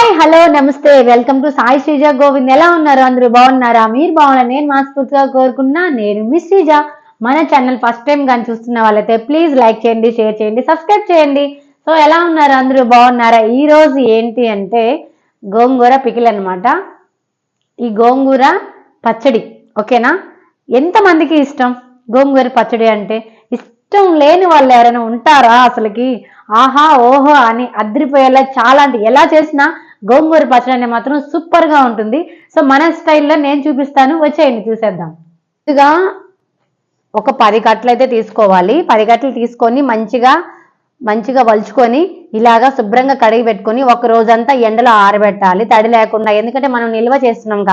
Hi hello నమస్తే welcome to Sai Sreeja Govind. ఎలా ఉన్నారు? అందరూ బాగున్నారా? మీరు బాగున్నారు నేను మనస్ఫూర్తిగా కోరుకున్నా. నేను మీ శ్రీజ. మన ఛానల్ ఫస్ట్ టైం కానీ చూస్తున్న వాళ్ళైతే ప్లీజ్ లైక్ చేయండి, షేర్ చేయండి, సబ్స్క్రైబ్ చేయండి. సో ఎలా ఉన్నారు? అందరూ బాగున్నారా? ఈ రోజు ఏంటి అంటే గోంగూర పికిల్ అనమాట. ఈ గోంగూర పచ్చడి ఓకేనా. ఎంతమందికి ఇష్టం గోంగూర పచ్చడి అంటే? ఇష్టం లేని వాళ్ళు ఎవరైనా ఉంటారా అసలుకి? ఆహా ఓహో అని అద్రిపోయేలా చాలా అంటే ఎలా చేసినా గోంగూర పచ్చడి అనేది మాత్రం సూపర్ గా ఉంటుంది. సో మన స్టైల్లో నేను చూపిస్తాను, వచ్చేయండి చూసేద్దాం. ముందుగా ఒక 10 కట్టలు అయితే తీసుకోవాలి. 10 కట్టలు తీసుకొని మంచిగా వలుచుకొని ఇలాగా శుభ్రంగా కడిగి పెట్టుకొని ఒక రోజంతా ఎండలో ఆరబెట్టాలి, తడి లేకుండా. ఎందుకంటే మనం నిల్వ చేస్తున్నాం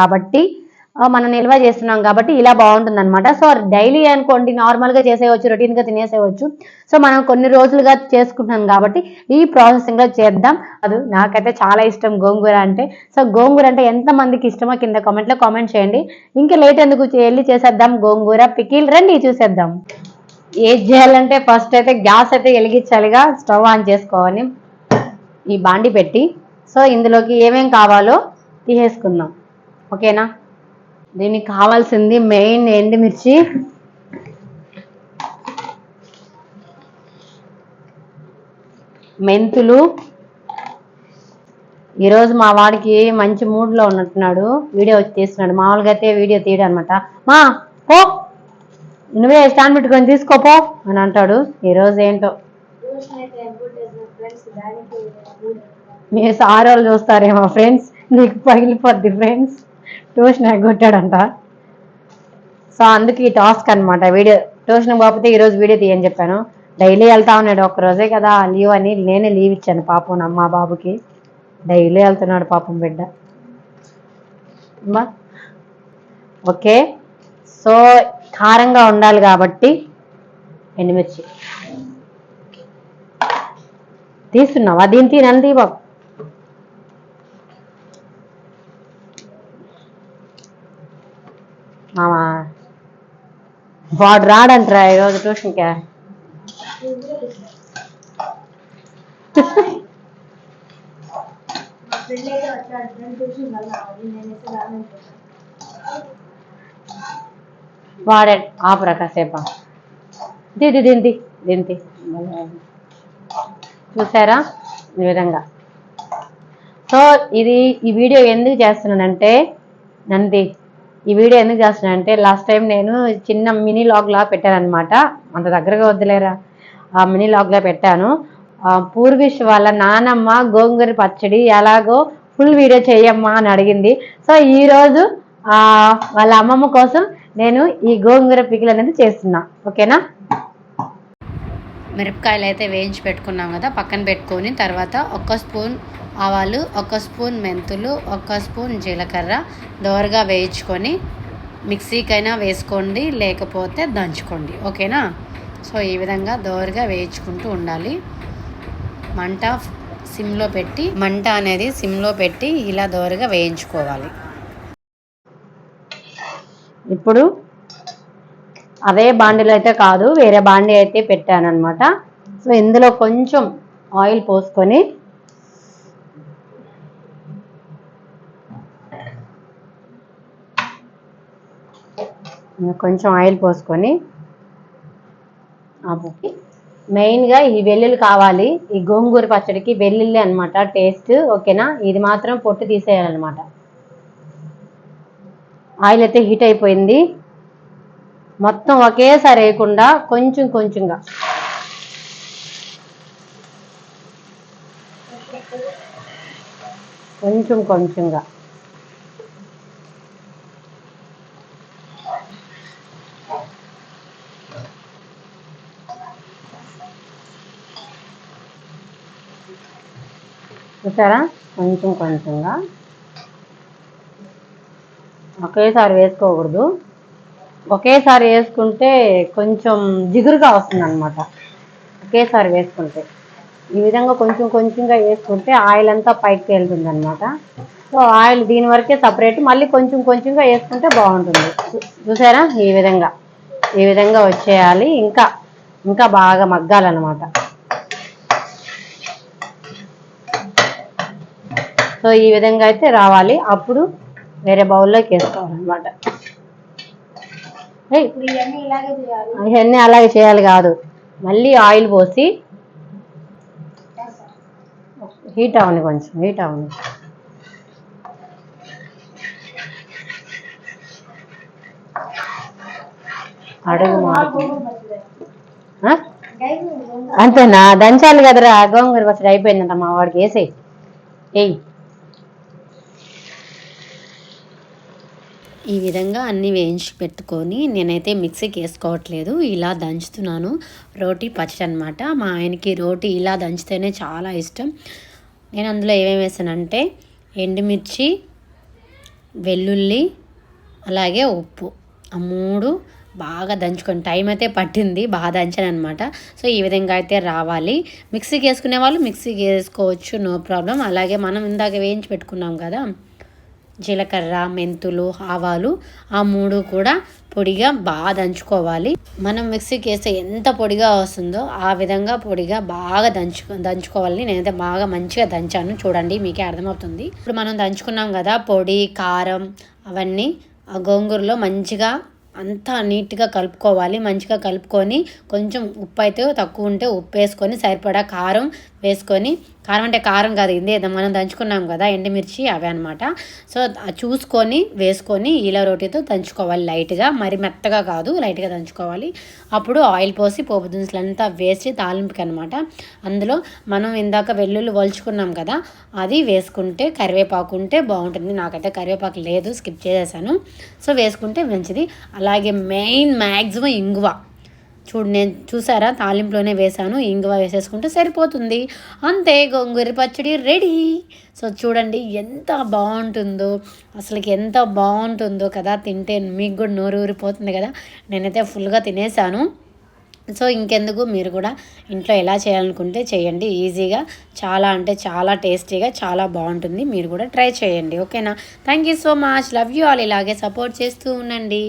కాబట్టి ఇలా బాగుంటుంది అనమాట. సో డైలీ అనుకోండి నార్మల్గా చేసేయచ్చు, రొటీన్గా తినేసేయచ్చు. సో మనం కొన్ని రోజులుగా చేసుకుంటున్నాం కాబట్టి ఈ ప్రాసెసింగ్లో చేద్దాం. అది నాకైతే చాలా ఇష్టం గోంగూర అంటే. సో గోంగూర అంటే ఎంతమందికి ఇష్టమో కింద కామెంట్లో కామెంట్ చేయండి. ఇంకా లేట్ ఎందుకు, వెళ్ళి చేసేద్దాం గోంగూర పికిల్. రండి చూసేద్దాం. ఏది చేయాలంటే ఫస్ట్ అయితే గ్యాస్ అయితే వెలిగించాలిగా, స్టవ్ ఆన్ చేసుకోవాలి, ఈ బాండి పెట్టి. సో ఇందులోకి ఏమేం కావాలో తీసేసుకుందాం ఓకేనా. దీనికి కావాల్సింది మెయిన్ ఎండుమిర్చి, మెంతులు. ఈరోజు మా వాడికి మంచి మూడ్లో ఉన్నట్టున్నాడు, వీడియో వచ్చి తీస్తున్నాడు. మామూలుగా అయితే వీడియో తీయడం అనమాట. మా ఓ నువ్వే స్టాండ్ పెట్టుకొని తీసుకోపో అని అంటాడు. ఈరోజు ఏంటో మీ సార్ వాళ్ళు చూస్తారేమో ఫ్రెండ్స్, నీకు పగిలిపోద్ది ఫ్రెండ్స్. ట్యూషన్ ఎగ్గొట్టాడంట. సో అందుకే ఈ టాస్క్ అనమాట. వీడియో ట్యూషన్ పోకపోతే ఈరోజు వీడియో తీయని చెప్పాను. డైలీ వెళ్తా ఉన్నాడు, ఒక్కరోజే కదా లీవ్ అని నేనే లీవ్ ఇచ్చాను పాపం మా బాబుకి. డైలీ వెళ్తున్నాడు పాపం బిడ్డ. ఓకే సో కారంగా ఉండాలి కాబట్టి ఎండుమిర్చి తీస్తున్నావా? దీని తినండి బాబు. మామా వాడు రాడంటరా ఈరోజు ట్యూషన్కి. వాడే ఆపరా కాసేపా. దింతి చూసారా ఈ విధంగా. సో ఈ వీడియో ఎందుకు చేస్తున్నానంటే లాస్ట్ టైం నేను చిన్న మినీ లాగ్ లా పెట్టాను అనమాట. అంత దగ్గరగా వద్దులేరా, ఆ మినీ లాగ్ లా పెట్టాను. పూర్విష్ వాళ్ళ నానమ్మ గోంగూర పచ్చడి ఎలాగో ఫుల్ వీడియో చేయమ్మా అని అడిగింది. సో ఈరోజు వాళ్ళ అమ్మమ్మ కోసం నేను ఈ గోంగూర పికిల్ అనేది చేస్తున్నా ఓకేనా. మిరపకాయలు అయితే వేయించి పెట్టుకున్నాం కదా, పక్కన పెట్టుకొని తర్వాత 1 స్పూన్ ఆవాలు, 1 స్పూన్ మెంతులు, 1 స్పూన్ జీలకర్ర దోరగా వేయించుకొని మిక్సీకైనా వేసుకోండి, లేకపోతే దంచుకోండి ఓకేనా. సో ఈ విధంగా దోరగా వేయించుకుంటూ ఉండాలి. మంట అనేది సిమ్లో పెట్టి ఇలా దోరగా వేయించుకోవాలి. ఇప్పుడు అదే బాండీలో అయితే కాదు, వేరే బాండీ అయితే పెట్టాను అనమాట. సో ఇందులో కొంచెం ఆయిల్ పోసుకొని మెయిన్గా ఈ వెల్లుల్లి కావాలి. ఈ గోంగూర పచ్చడికి వెల్లుల్లి అనమాట టేస్ట్ ఓకేనా. ఇది మాత్రం పొట్టు తీసేయాలన్నమాట. ఆయిల్ అయితే హీట్ అయిపోయింది. మొత్తం ఒకేసారి వేయకుండా కొంచెం కొంచెంగా చూసారా, కొంచెంగా ఒకేసారి వేసుకోకూడదు. ఒకేసారి వేసుకుంటే కొంచెం జిగురుగా వస్తుంది అనమాట. ఒకేసారి వేసుకుంటే ఈ విధంగా కొంచెంగా వేసుకుంటే ఆయిల్ అంతా పైకి వెళ్తుంది అనమాట. సో ఆయిల్ దీని వరకే సపరేట్, మళ్ళీ కొంచెంగా వేసుకుంటే బాగుంటుంది. చూసారా ఈ విధంగా వచ్చేయాలి. ఇంకా బాగా మగ్గాలన్నమాట. సో ఈ విధంగా అయితే రావాలి. అప్పుడు వేరే బౌల్లోకి వేసుకోవాలన్నమాట. ఇవన్నీ అలాగే చేయాలి కాదు, మళ్ళీ ఆయిల్ పోసి హీట్ అవ్వని, కొంచెం హీట్ అవ్వని. అడుగు అంతేనా? దంచాలి కదరా. గోంగూర పచ్చడి అయిపోయిందంట మా వాడికి. వేసేయి. ఈ విధంగా అన్నీ వేయించి పెట్టుకొని నేనైతే మిక్సీకి వేసుకోవట్లేదు, ఇలా దంచుతున్నాను. రోటీ పచ్చడి అనమాట. మా ఆయనకి రోటీ ఇలా దంచితేనే చాలా ఇష్టం. నేను అందులో ఏమేమి వేసానంటే ఎండుమిర్చి, వెల్లుల్లి, అలాగే ఉప్పు, ఆ 3 బాగా దంచుకొని, టైం అయితే పట్టింది, బాగా దంచాను అనమాట. సో ఈ విధంగా అయితే రావాలి. మిక్సీకి వేసుకునే వాళ్ళు మిక్సీకి వేసుకోవచ్చు, నో ప్రాబ్లం. అలాగే మనం ఇందాక వేయించి పెట్టుకున్నాం కదా జీలకర్ర, మెంతులు, ఆవాలు, ఆ 3 కూడా పొడిగా బాగా దంచుకోవాలి. మనం మిక్సీకి వేస్తే ఎంత పొడిగా వస్తుందో ఆ విధంగా పొడిగా బాగా దంచుకోవాలి. నేనైతే బాగా మంచిగా దంచాను, చూడండి మీకే అర్థమవుతుంది. ఇప్పుడు మనం దంచుకున్నాం కదా పొడి, కారం అవన్నీ ఆ గోంగూరలో మంచిగా అంతా నీట్గా కలుపుకోవాలి. మంచిగా కలుపుకొని కొంచెం ఉప్పు అయితే తక్కువ ఉంటే ఉప్పు వేసుకొని, సరిపడా కారం వేసుకొని, కారం అంటే కారం కాదు, ఇదే మనం దంచుకున్నాం కదా ఎండుమిర్చి, అవే అనమాట. సో చూసుకొని వేసుకొని ఇలా రోటీతో దంచుకోవాలి లైట్గా, మరి మెత్తగా కాదు, లైట్గా దంచుకోవాలి. అప్పుడు ఆయిల్ పోసి పోపు దినుసులంతా వేసి తాలింపుకి అనమాట. అందులో మనం ఇందాక వెల్లుల్లి వలుచుకున్నాం కదా అది వేసుకుంటే, కరివేపాకు ఉంటే బాగుంటుంది. నాకైతే కరివేపాకు లేదు, స్కిప్ చేసేసాను. సో వేసుకుంటే మంచిది. అలాగే మెయిన్ మ్యాక్సిమం ఇంగువ. నేను చూసారా, తాలింపులోనే వేసాను, ఇంగువ వేసేసుకుంటే సరిపోతుంది. అంతే, గోంగూర పచ్చడి రెడీ. సో చూడండి ఎంత బాగుంటుందో, అసలుకి ఎంత బాగుంటుందో కదా. తింటే మీకు కూడా నోరు ఊరిపోతుంది కదా. నేనైతే ఫుల్గా తినేసాను. సో ఇంకెందుకు, మీరు కూడా ఇంట్లో ఎలా చేయాలనుకుంటే చేయండి. ఈజీగా, చాలా అంటే చాలా టేస్టీగా, చాలా బాగుంటుంది. మీరు కూడా ట్రై చేయండి. ఓకేనా? Thank you so much. Love you all. ఇలాగే సపోర్ట్ చేస్తూ ఉండండి.